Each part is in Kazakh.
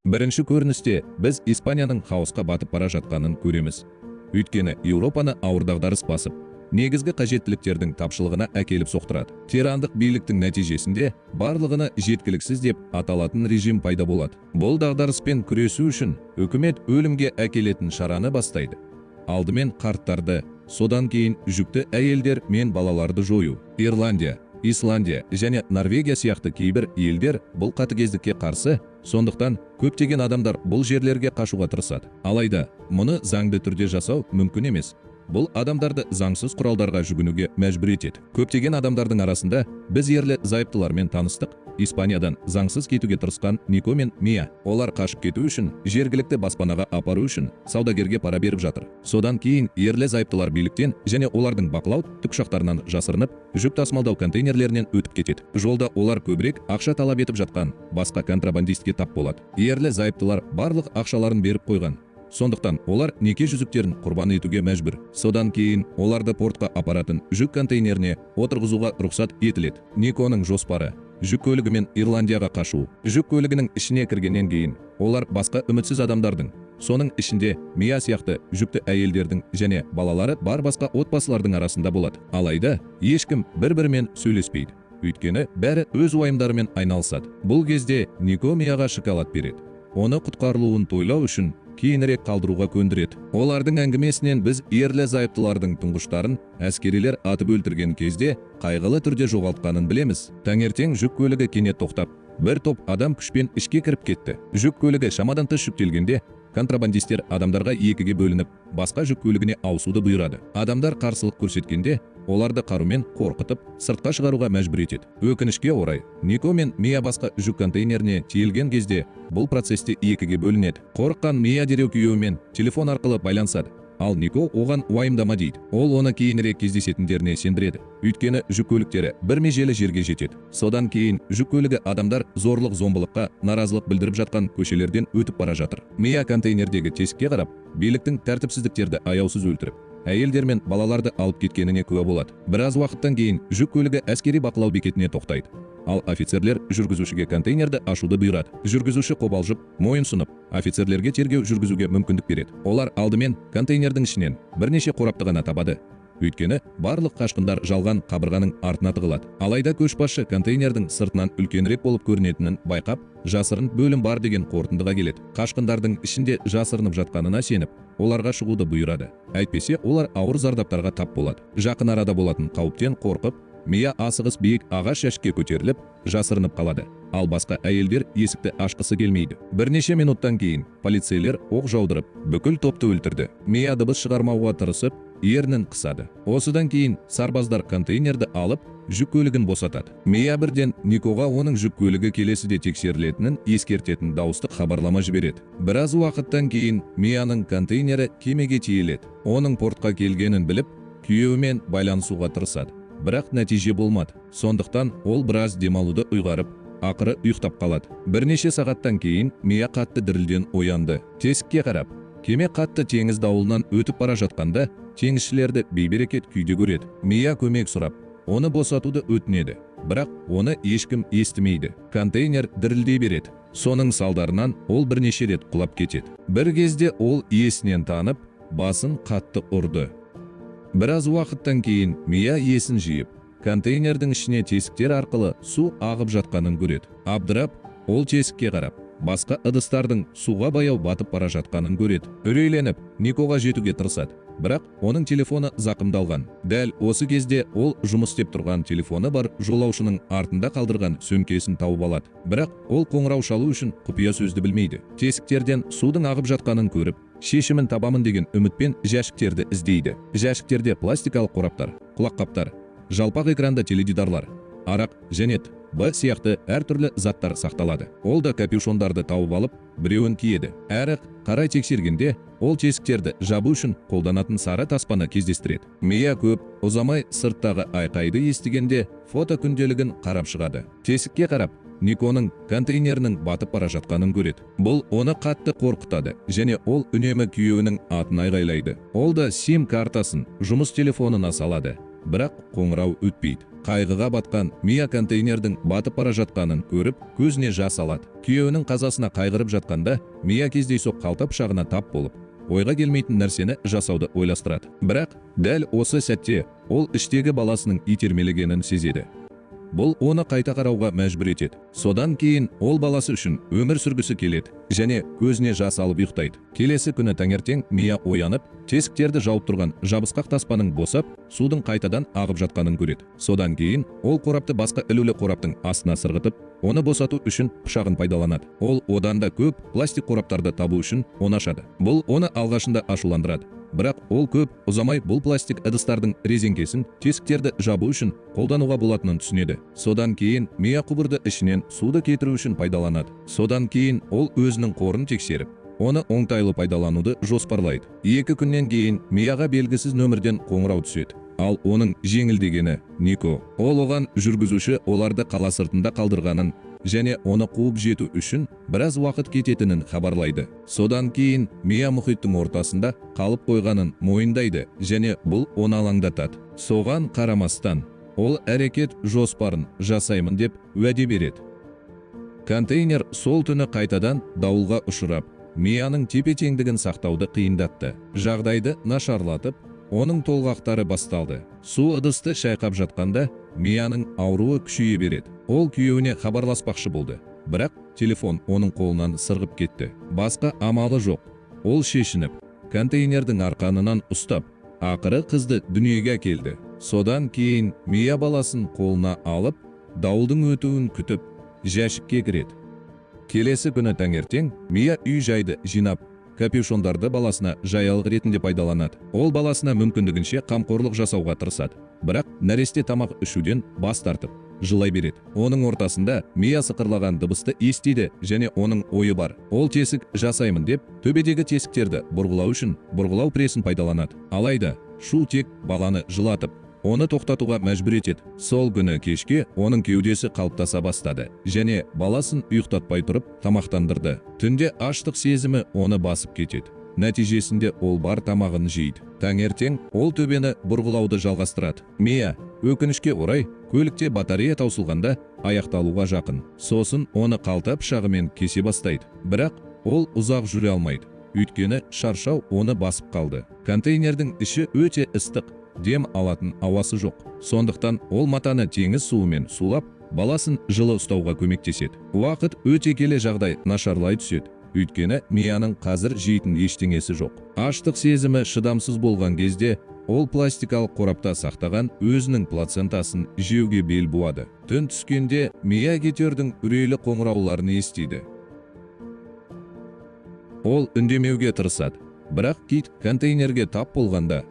Бірінші көріністе біз Испанияның хаосқа батып бара жатқанын көреміз. Өйткені Еуропаны ауыр дағдарыс басып, негізгі қажеттіліктердің тапшылығына әкеліп соқтырады. Тирандық биліктің нәтижесінде барлығына жеткіліксіз деп аталатын режим пайда болады. Бұл дағдарыспен күресу үшін үкімет өлімге әкелетін шараны бастайды. Алдымен қарттарды, содан кейін жүкті әйелдер мен балаларды жою. Ирландия, Исландия және Норвегия сияқты кейбір елдер бұл қатыгездікке қарсы, сондықтан көптеген адамдар бұл жерлерге қашуға тырысады. Алайда, мұны заңды түрде жасау мүмкін емес. Бұл адамдарды заңсыз құралдарға жүгінуге мәжбүр етеді. Көптеген адамдардың арасында біз ерлі зайыптылармен таныстық. Испаниядан заңсыз кетуге тырысқан Нико мен Мия. Олар қашып кету үшін, жергілікті баспанаға апару үшін саудагерге пара беріп жатыр. Содан кейін ерлі зайыптылар биліктен және олардың бақылау тікұшақтарынан жасырынып, жүк тасымалдау контейнерлерінен өтіп кетеді. Жолда олар көбірек ақша талап етіп жатқан басқа контрабандистке тап болады. Ерлі зайыптылар барлық ақшаларын беріп қойған. Сондықтан олар неке жүзіктерін құрбан етуге мәжбүр. Содан кейін оларды портқа апаратын жүк контейнеріне отырғызуға рұқсат етіледі. Никоның жоспары жүк көлігімен Ирландияға қашу. Жүк көлігінің ішіне кіргеннен кейін олар басқа үмітсіз адамдардың, соның ішінде Мия сияқты жүкті әйелдердің және балалары бар басқа отбасылардың арасында болады. Алайда ешкім бір-бірімен сөйлеспейді. Өйткені бәрі өз уайымдарымен айналысады. Бұл кезде Нико Мияға шоколад береді. Оны құтқарылуын тойлау үшін кейінірек қалдыруға көндіреді. Олардың әңгімесінен біз ерлі зайыптылардың тұңғыштарын әскерилер атып өлтірген кезде қайғылы түрде жоғалтқанын білеміз. Таңертең жүк көлігі кенет тоқтап, бір топ адам күшпен ішке кіріп кетті. Жүк көлігі шамадан тыс жүктелгенде контрабандистер адамдарға екіге бөлініп, басқа жүк көлігіне ауысуды бұйырады. Адамдар қарсылық көрсеткенде оларды қарумен қорқытып, сыртқа шығаруға мәжбүр етеді. Өкінішке орай, Нико мен Мия басқа жүк контейнеріне тиелген кезде бұл процесте екіге бөлінеді. Қорыққан Мия дереу күйеуімен телефон арқылы байланысады. Ал Нико оған уайымдама дейді. Ол оны кейінірек кездесетіндеріне сендіреді. Өйткені жүк көліктері бір межелі жерге жетеді. Содан кейін жүк көлігі адамдар зорлық-зомбылыққа наразылық білдіріп жатқан көшелерден өтіп бара жатыр. Мия контейнердегі тесікке қарап, биліктің тәртіпсіздіктерді аяусыз өлтіріп, әйелдер мен балаларды алып кеткеніне куә болады. Біраз уақыттан кейін жүк көлігі әскери бақылау бекетіне тоқтайды. Ал офицерлер жүргізушіге контейнерді ашуды бұйырады. Жүргізуші қобалжып, мойынсұнып, офицерлерге тергеу жүргізуге мүмкіндік береді. Олар алдымен контейнердің ішінен бірнеше қорапты ғана табады. Өйткені барлық қашқындар жалған қабырғаның артына тығылады. Алайда көшбасшы контейнердің сыртынан үлкенірек болып көрінетінін байқап, жасырын бөлім бар деген қорытындыға келеді. Қашқындардың ішінде жасырынып жатқанына сеніп, оларға шығуды бұйырады. Әйтпесе олар ауыр зардаптарға тап болады. Жақын арада болатын қауіптен қорқып, Мия асығыс биік ағаш жәшікке көтеріліп, жасырынып қалады. Ал басқа әйелдер есікті ашқысы келмейді. Бірнеше минуттан кейін полицейлер оқ жаудырып, бүкіл топты өлтірді. Мия дыбыс шығармауға тырысып, ернін қысады. Осыдан кейін сарбаздар контейнерді алып, жүк көлігін босатады. Мия бірден Никоға оның жүк көлігі келесіде тексерілетінін ескертетін дауыстық хабарлама жібереді. Біраз уақыттан кейін Мияның контейнері кемеге тиеледі. Оның портқа келгенін біліп, күйеуімен байланысуға тырысады. Бірақ нәтиже болмады. Сондықтан ол біраз демалуды ұйғарып, ақыры ұйықтап қалады. Бірнеше сағаттан кейін Мия қатты дірілден оянды. Тесікке қарап, кеме қатты теңіз дауылынан өтіп бара жатқанда, теңізшілерді бейберекет күйде көреді. Мия көмек сұрап, оны босатуды өтінеді. Бірақ оны ешкім естімейді. Контейнер дірілдей береді. Соның салдарынан ол бірнеше рет құлап кетеді. Бір кезде ол есінен танып, басын қатты ұрды. Біраз уақыттан кейін Мия есін жиып, контейнердің ішіне тесіктер арқылы су ағып жатқанын көреді. Абдырап, ол тесікке қарап, басқа ыдыстардың суға баяу батып бара жатқанын көреді. Үрейленіп, Никоға жетуге тырысады. Бірақ оның телефоны зақымдалған. Дәл осы кезде ол жұмыс істеп тұрған телефоны бар жолаушының артында қалдырған сөмкесін тауып алады. Бірақ ол қоңырау шалу үшін құпия сөзді білмейді. Тесіктерден судың ағып жатқанын көріп, шешімін табамын деген үмітпен жәшіктерді іздейді. Жәшіктерде пластикалық қораптар, құлаққаптар, жалпақ экранды теледидарлар, арақ және Б сияқты әртүрлі заттар сақталады. Ол да капюшондарды тауып алып, біреуін киеді. Әрі қарай тексергенде, ол тесіктерді жабу үшін қолданатын сары таспаны кездестіреді. Мия көп ұзамай сырттағы айқайды естігенде фото күнделігін қарап шығады. Тесікке қарап, Никоның контейнерінің батып бара жатқанын көреді. Бұл оны қатты қорқытады және ол үнемі күйеуінің атын айғайлайды. Ол да сим картасын жұмыс телефонына салады. бірақ қоңырау өтпейді. Қайғыға батқан Мия контейнердің батып бара жатқанын көріп, көзіне жас алады. Күйеуінің қазасына қайғырып жатқанда, Мия кездейсоқ қалта пышағына тап болып, ойға келмейтін нәрсені жасауды ойластырады. Бірақ дәл осы сәтте ол іштегі баласының итермелегенін сезеді. Бұл оны қайта қарауға мәжбүр етеді. Содан кейін ол баласы үшін өмір сүргісі келеді және көзіне жас алып ұйықтайды. Келесі күні таңертең Мия оянып, тесіктерді жауып тұрған жабысқақ таспаның босап, судың қайтадан ағып жатқанын көреді. Содан кейін ол қорапты басқа ілулі қораптың астына сырғытып, оны босату үшін пышағын пайдаланады. Ол одан да көп пластик қораптарды табу үшін оны ашады. Бұл оны алғашында ашуландырады. Бірақ ол көп ұзамай бұл пластик ыдыстардың резеңкесін тесіктерді жабу үшін қолдануға болатынын түсінеді. Содан кейін Мия құбырды ішінен суды кетіру үшін пайдаланады. Содан кейін ол өзінің қорын тексеріп, оны оңтайлы пайдалануды жоспарлайды. 2 күннен кейін Мияға белгісіз нөмірден қоңырау түседі. Ал оның жеңілдегені Нико. Ол оған жүргізуші оларды қала сыртында қалдырғанын және оны қуып жету үшін біраз уақыт кететінін хабарлайды. Содан кейін Мия мұхиттың ортасында қалып қойғанын мойындайды және бұл оны алаңдатады. Соған қарамастан, ол әрекет жоспарын жасаймын деп уәде береді. Контейнер сол түні қайтадан дауылға ұшырап, Мияның тепе-теңдігін сақтауды қиындатты. Жағдайды нашарлатып, оның толғақтары басталды. Су ыдысты шайқап жатқанда Мияның ауруы күшейе береді. Ол күйеуіне хабарласпақшы болды, бірақ телефон оның қолынан сырғып кетті. Басқа амалы жоқ. Ол шешініп, контейнердің арқанынан ұстап, ақыры қызды дүниеге әкелді. Содан кейін Мия баласын қолына алып, дауылдың өтуін күтіп, жәшікке кіреді. Келесі күні таңертең Мия үй-жайды жинап, капюшондарды баласына жаялық ретінде пайдаланады. Ол баласына мүмкіндігінше қамқорлық жасауға тырысады, бірақ нәресте тамақ ішуден бас тартып, жылай береді. Оның ортасында Мия сықырлаған дыбысты естиді және оның ойы бар. Ол тесік жасаймын деп, төбедегі тесіктерді бұрғылау үшін бұрғылау прессін пайдаланады. Алайда, шу тек баланы жылатып, оны тоқтатуға мәжбүр етеді. Сол күні кешке оның кеудесі қалыптаса бастады және баласын ұйықтатпай тұрып тамақтандырды. Түнде аштық сезімі оны басып кетеді. Нәтижесінде ол бар тамағын жейді. Таңертең ол төбені бұрғылауды жалғастырады. Мия, өкінішке орай, көлікте батарея таусылғанда аяқталуға жақын. Сосын оны қалта пышағымен кесе бастайды. Бірақ ол ұзақ жүре алмайды. Өйткені шаршау оны басып қалды. Контейнердің іші өте ыстық, дем алатын ауасы жоқ. Сондықтан ол матаны теңіз суымен сулап, баласын жылы ұстауға көмектеседі. Уақыт өте келе жағдай нашарлай түседі. Өйткені Мияның қазір жейтін ештеңесі жоқ. Аштық сезімі шыдамсыз болған кезде, ол пластикалық қорапта сақтаған өзінің плацентасын жеуге бел буады. Түн түскенде Мия кетердің үрейлі қоңырауларын естиді. Ол үндемеуге тырысады, бірақ кит контейнерге тап болғанда,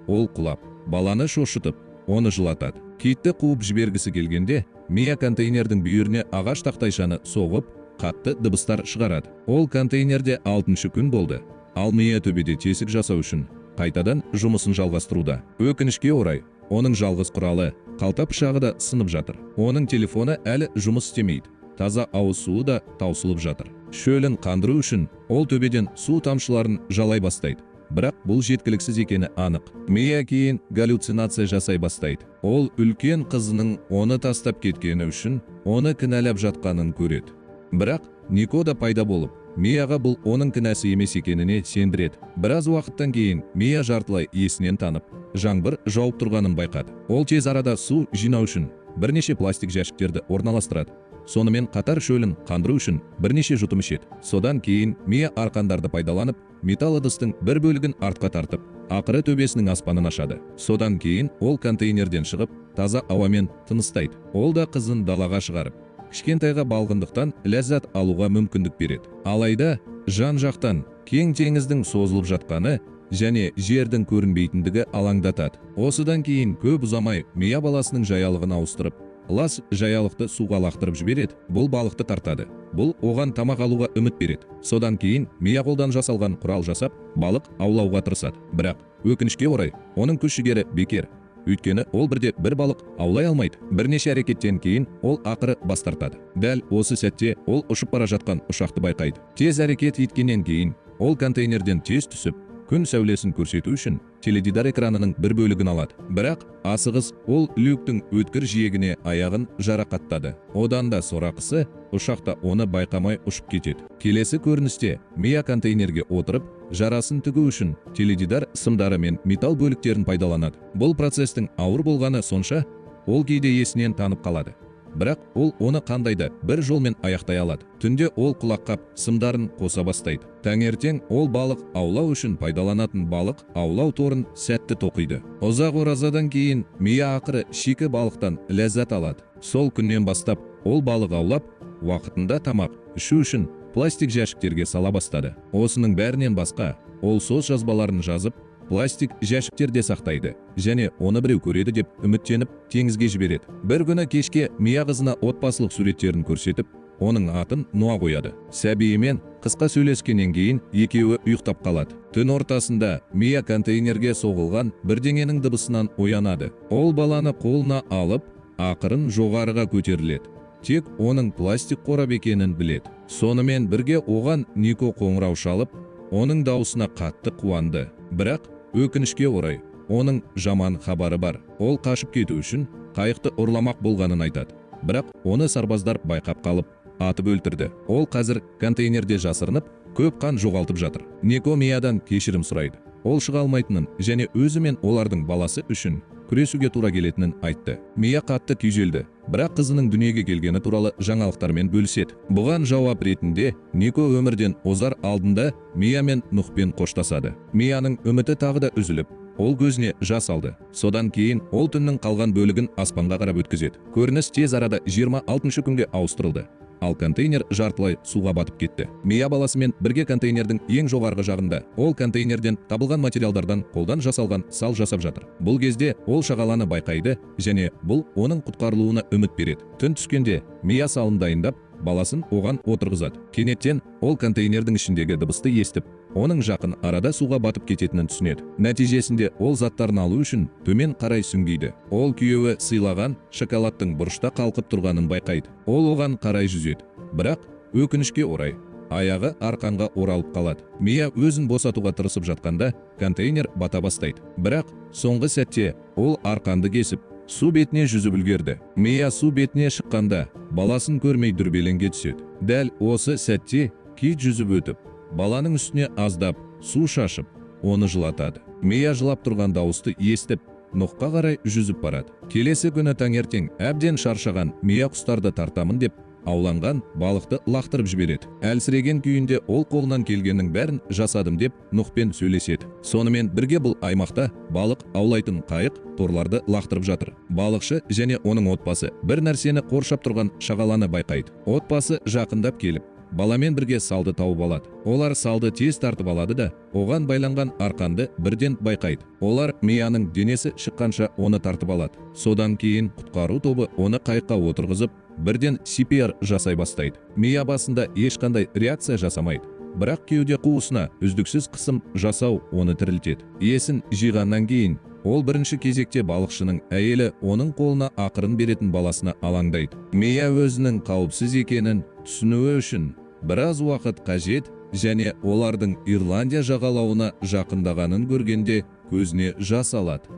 ол құлап, баланы шошытып, оны жылатады. Китті қуып жібергісі келгенде, Мия контейнердің бүйіріне ағаш тақтайшаны соғып, қатты дыбыстар шығарады. Ол контейнерде 6-шы күн болды. Ал Мия төбеде тесік жасау үшін қайтадан жұмысын жалғастыруда. Өкінішке орай, оның жалғыз құралы, қалта пышағы да сынып жатыр. Оның телефоны әлі жұмыс істемейді. Таза ауыз суы да таусылып жатыр. Шөлін қандыру үшін ол төбеден су тамшыларын жалай бастайды. Бірақ бұл жеткіліксіз екені анық. Мия кейін галлюцинация жасай бастайды. Ол үлкен қызының оны тастап кеткені үшін оны кінәлап жатқанын көреді. Бірақ Нико да пайда болып, Мияға бұл оның кінәсі емес екеніне сендіреді. Біраз уақыттан кейін Мия жартылай есінен танып, жаңбыр жауып тұрғанын байқады. Ол тез арада су жинау үшін бірнеше пластик жәшіктерді орналастырады. Сонымен қатар шөлін қандыру үшін бірнеше жұтым ішеді. Содан кейін Мия арқандарды пайдаланып, металл ыдыстың бір бөлігін артқа тартып, ақыры төбесінің аспанын ашады. Содан кейін ол контейнерден шығып, таза ауамен тыныстайды. Ол да қызын далаға шығарып, кішкентайға балғындықтан ләззат алуға мүмкіндік береді. Алайда, жан-жақтан кең теңіздің созылып жатқаны және жердің көрінбейтіндігі алаңдатады. Осыдан кейін көп ұзамай Мия баласының жаялығын ауыстырып, лас жаялықты суға лақтырып жібереді. Бұл балықты тартады. Бұл оған тамақ алуға үміт береді. Содан кейін Мия қолдан жасалған құрал жасап, балық аулауға тырысады. Бірақ өкінішке орай, оның күш-жігері бекер. Өйткені ол бірде бір балық аулай алмайды. Бірнеше әрекеттен кейін ол ақыры бас тартады. Дәл осы сәтте ол ұшып бара жатқан ұшақты байқайды. Тез әрекет еткеннен кейін ол контейнерден тез түсіп, күн сәулесін көрсету үшін теледидар экранының бір бөлігін алады. Бірақ асығыс ол люктің өткір жиегіне аяғын жарақаттады. Одан да сорақысы, ұшақта оны байқамай ұшып кетеді. Келесі көріністе Мия контейнерге отырып, жарасын тігу үшін теледидар сымдары мен металл бөліктерін пайдаланады. Бұл процестің ауыр болғаны сонша, ол кейде есінен танып қалады. Бірақ ол оны қандайда бір жолмен аяқтай алады. Түнде ол құлаққап сымдарын қоса бастайды. Таңертең ол балық аулау үшін пайдаланатын балық аулау торын сәтті тоқиды. Ұзақ оразадан кейін Мия ақыры шикі балықтан ләззат алады. Сол күннен бастап ол балық аулап, уақытында тамақ ішу үшін пластик жәшіктерге сала бастады. Осының бәрінен басқа, ол сот жазбаларын жазып, пластик жәшіктерде сақтайды және оны біреу көреді деп үміттеніп теңізге жібереді. Бір күні кешке Мия қызына отбасылық суреттерін көрсетіп, оның атын Ноа қояды. Сәбиімен қысқа сөйлескеннен кейін екеуі ұйықтап қалады. Түн ортасында Мия контейнерге соғылған бірдеңенің дыбысынан оянады. Ол баланы қолына алып, ақырын жоғарыға көтеріледі. Тек оның пластик қорап екенін біледі. Сонымен бірге оған Нико қоңырау шалып, оның даусына қатты қуанды. Бірақ өкінішке орай, оның жаман хабары бар. Ол қашып кету үшін қайықты ұрламақ болғанын айтады. Бірақ оны сарбаздар байқап қалып, атып өлтірді. Ол қазір контейнерде жасырынып, көп қан жоғалтып жатыр. Нико Миядан кешірім сұрайды. Ол шыға алмайтынын және өзі мен олардың баласы үшін күресуге тура келетінін айтты. Мия қатты күйзелді, бірақ қызының дүниеге келгені туралы жаңалықтармен бөліседі. Бұған жауап ретінде Нико өмірден озар алдында Мия мен Нухпен қоштасады. Мияның үміті тағы да үзіліп, ол көзіне жас алды. Содан кейін ол түннің қалған бөлігін аспанға қарап өткізеді. Көрініс тез арада 26 күнге ауыстырылды. Ал контейнер жартылай суға батып кетті. Мия баласымен бірге контейнердің ең жоғарғы жағында, ол контейнерден табылған материалдардан қолдан жасалған сал жасап жатыр. Бұл кезде ол шағаланы байқайды және бұл оның құтқарылуына үміт береді. Түн түскенде Мия салын дайындап, баласын оған отырғызады. Кенеттен ол контейнердің ішіндегі дыбысты естіп, оның жақын арада суға батып кететінін түсінеді. Нәтижесінде ол заттарын алу үшін төмен қарай сүңгиді. Ол күйеуі сыйлаған шоколадтың бұрышта қалқып тұрғанын байқайды. Ол оған қарай жүзеді. Бірақ өкінішке орай, аяғы арқанға оралып қалады. Мия өзін босатуға тырысып жатқанда контейнер бата бастайды. Бірақ соңғы сәтте ол арқанды кесіп, су бетіне жүзіп үлгерді. Мия су бетіне шыққанда баласын көрмей дүрбелеңге түседі. Дәл осы сәтте кит жүзіп өтіп, баланың үстіне аздап су шашып, оны жылатады. Мия жылап тұрған дауысты естіп, Нухқа қарай жүзіп барады. Келесі күні таңертең әбден шаршаған Мия құстарды тартамын деп ауланған балықты лақтырып жібереді. Әлсіреген күйінде ол қолынан келгеннің бәрін жасадым деп Нухпен сөйлеседі. Сонымен бірге бұл аймақта балық аулайтын қайық торларды лақтырып жатыр. Балықшы және оның отбасы бір нәрсені қоршап тұрған шағаланы байқайды. Отбасы жақындап келіп, баламен бірге салды тауып алады. Олар салды тез тартып алады да, оған байланған арқанды бірден байқайды. Олар Мияның денесі шыққанша оны тартып алады. Содан кейін құтқару тобы оны қайыққа отырғызып, бірден CPR жасай бастайды. Мия басында ешқандай реакция жасамайды. Бірақ кеуде қуысына үздіксіз қысым жасау оны тірілтеді. Есін жиғаннан кейін, ол бірінші кезекте балықшының әйелі оның қолына ақырын беретін баласына алаңдайды. Мия өзінің қауіпсіз екенін түсінуі үшін біраз уақыт қажет және олардың Ирландия жағалауына жақындағанын көргенде көзіне жас алады.